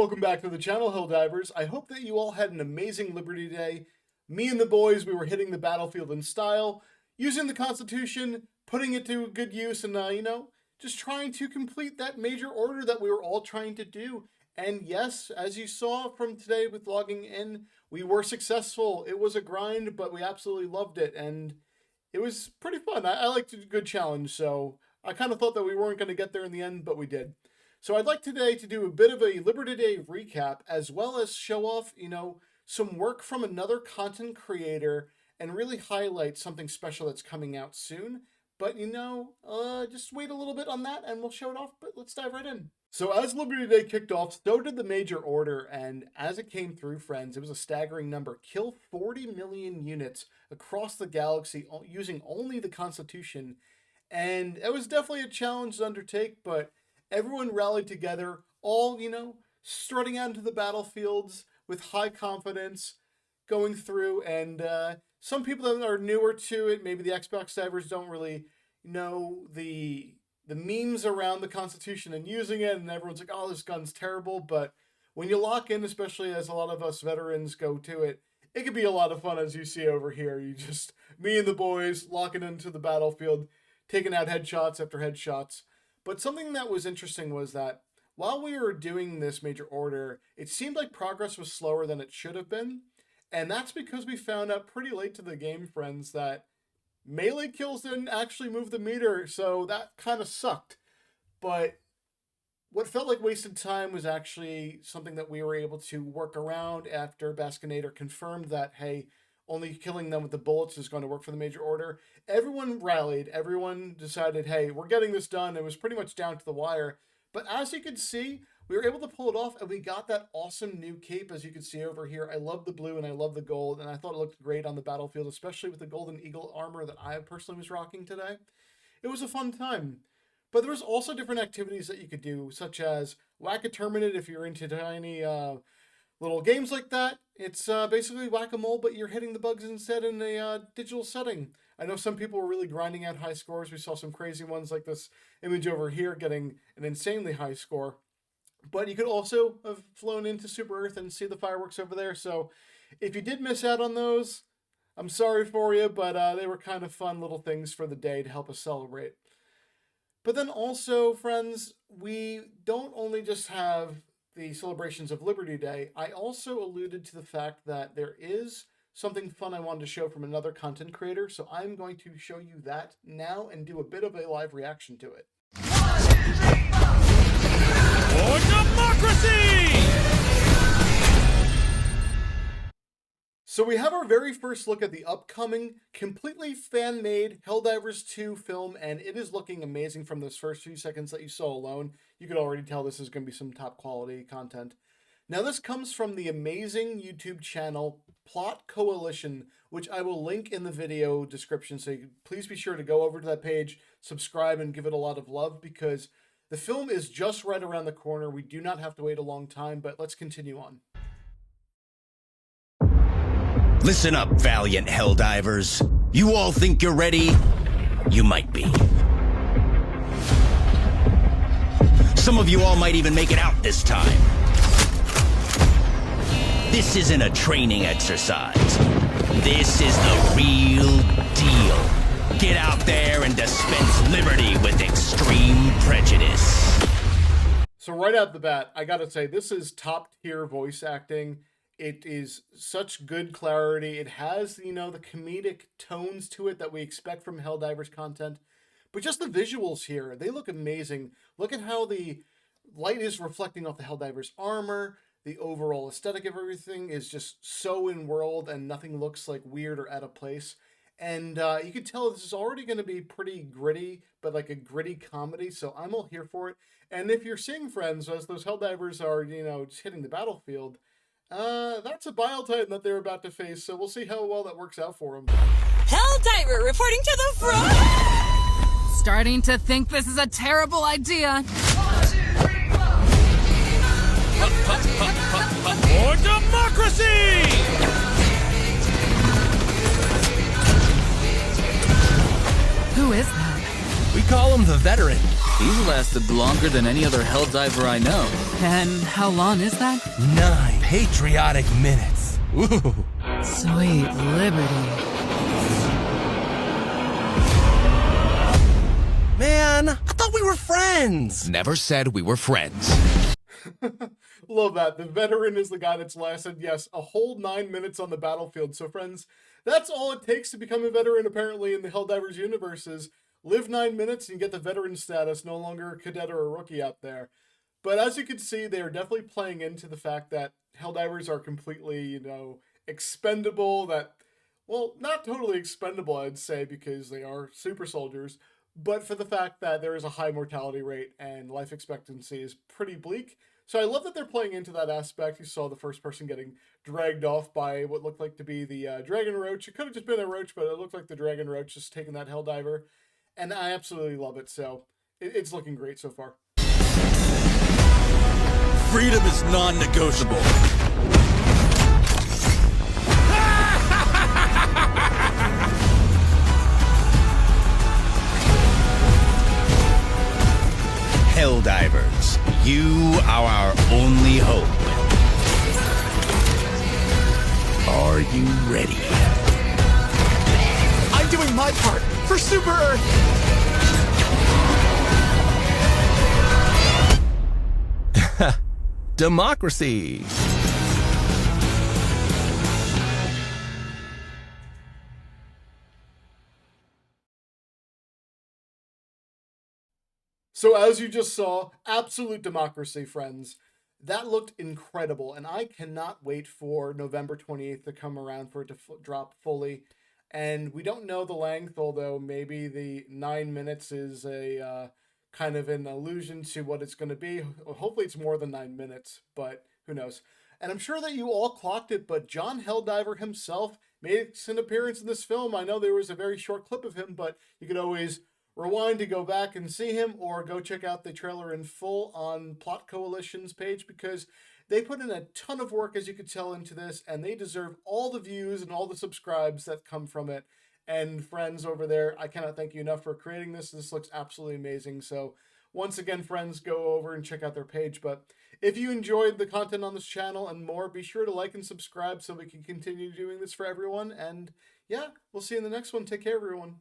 Welcome back to the channel, Helldivers. I hope that you all had an amazing Liberty Day. Me and the boys, we were hitting the battlefield in style, using the Constitution, putting it to good use, and, just trying to complete that major order that we were all trying to do. And yes, as you saw from today with logging in, we were successful. It was a grind, but we absolutely loved it, and it was pretty fun. I liked a good challenge, so I kind of thought that we weren't going to get there in the end, but we did. So I'd like today to do a bit of a Liberty Day recap, as well as show off, some work from another content creator and really highlight something special that's coming out soon. But, just wait a little bit on that and we'll show it off, but let's dive right in. So as Liberty Day kicked off, so did the major order, and as it came through, friends, it was a staggering number. Kill 40 million units across the galaxy using only the Constitution. And it was definitely a challenge to undertake, but everyone rallied together, all, strutting out into the battlefields with high confidence, going through, and some people that are newer to it, maybe the Xbox divers, don't really know the memes around the Constitution and using it, and everyone's like, oh, this gun's terrible, but when you lock in, especially as a lot of us veterans go to it, it can be a lot of fun, as you see over here. Me and the boys locking into the battlefield, taking out headshots after headshots. But something that was interesting was that while we were doing this major order, it seemed like progress was slower than it should have been. And that's because we found out pretty late to the game, friends, that melee kills didn't actually move the meter, so that kind of sucked. But what felt like wasted time was actually something that we were able to work around after Baskinator confirmed that, hey, only killing them with the bullets is going to work for the major order. Everyone rallied. Everyone decided, hey, we're getting this done. It was pretty much down to the wire. But as you can see, we were able to pull it off, and we got that awesome new cape, as you can see over here. I love the blue, and I love the gold, and I thought it looked great on the battlefield, especially with the Golden Eagle armor that I personally was rocking today. It was a fun time. But there was also different activities that you could do, such as Whack-A-Terminate if you're into tiny little games like that. It's basically whack-a-mole, but you're hitting the bugs instead in a digital setting. I know some people were really grinding out high scores. We saw some crazy ones like this image over here getting an insanely high score. But you could also have flown into Super Earth and see the fireworks over there. So if you did miss out on those, I'm sorry for you, but they were kind of fun little things for the day to help us celebrate. But then also, friends, we don't only just have the celebrations of Liberty Day. I also alluded to the fact that there is something fun I wanted to show from another content creator, so I'm going to show you that now and do a bit of a live reaction to it. For democracy! So we have our very first look at the upcoming, completely fan-made Helldivers 2 film, and it is looking amazing from those first few seconds that you saw alone. You could already tell this is going to be some top quality content. Now this comes from the amazing YouTube channel Plot Coalition, which I will link in the video description, so please be sure to go over to that page, subscribe, and give it a lot of love, because the film is just right around the corner. We do not have to wait a long time, but let's continue on. Listen up, valiant Helldivers. You all think you're ready? You might be. Some of you all might even make it out this time. This isn't a training exercise. This is the real deal. Get out there and dispense liberty with extreme prejudice. So right out the bat, I gotta say, this is top tier voice acting. It is such good clarity. It has, the comedic tones to it that we expect from Helldivers content. But just the visuals here, they look amazing. Look at how the light is reflecting off the Helldivers armor. The overall aesthetic of everything is just so in-world, and nothing looks like weird or out of place. And you can tell this is already going to be pretty gritty, but like a gritty comedy, so I'm all here for it. And if you're seeing, friends, as those Helldivers are, just hitting the battlefield, that's a Bile Titan that they're about to face, so we'll see how well that works out for them. Helldiver reporting to the front! Starting to think this is a terrible idea. 1, 2, 3, 4. For democracy! Who is that? We call him the veteran. He's lasted longer than any other Helldiver I know. And how long is that? 9 patriotic minutes. Ooh. Sweet liberty. Man, I thought we were friends. Never said we were friends. Love that. The veteran is the guy that's lasted, yes, a whole 9 minutes on the battlefield. So, friends, that's all it takes to become a veteran, apparently, in the Helldivers universe is live 9 minutes and get the veteran status, no longer a cadet or a rookie out there. But as you can see, they are definitely playing into the fact that Helldivers are completely, expendable, that, well, not totally expendable, I'd say, because they are super soldiers, but for the fact that there is a high mortality rate and life expectancy is pretty bleak. So I love that they're playing into that aspect. You saw the first person getting dragged off by what looked like to be the Dragon Roach. It could have just been a roach, but it looked like the Dragon Roach just taking that Helldiver. And I absolutely love it. So it's looking great so far. Freedom is non-negotiable. Helldivers, you are our only hope. Are you ready? I'm doing my part for Super Earth. Democracy. So as you just saw, absolute democracy, friends. That looked incredible, and I cannot wait for November 28th to come around for it to drop fully. And we don't know the length, although maybe the 9 minutes is a kind of an allusion to what it's going to be. Hopefully it's more than 9 minutes, but who knows. And I'm sure that you all clocked it, but John Helldiver himself makes an appearance in this film. I know there was a very short clip of him, but you could always rewind to go back and see him, or go check out the trailer in full on Plot Coalition's page, because they put in a ton of work, as you could tell, into this, and they deserve all the views and all the subscribes that come from it. And friends over there, I cannot thank you enough for creating this. This looks absolutely amazing. So once again, friends, go over and check out their page. But if you enjoyed the content on this channel and more, be sure to like and subscribe so we can continue doing this for everyone. And yeah, we'll see you in the next one. Take care, everyone.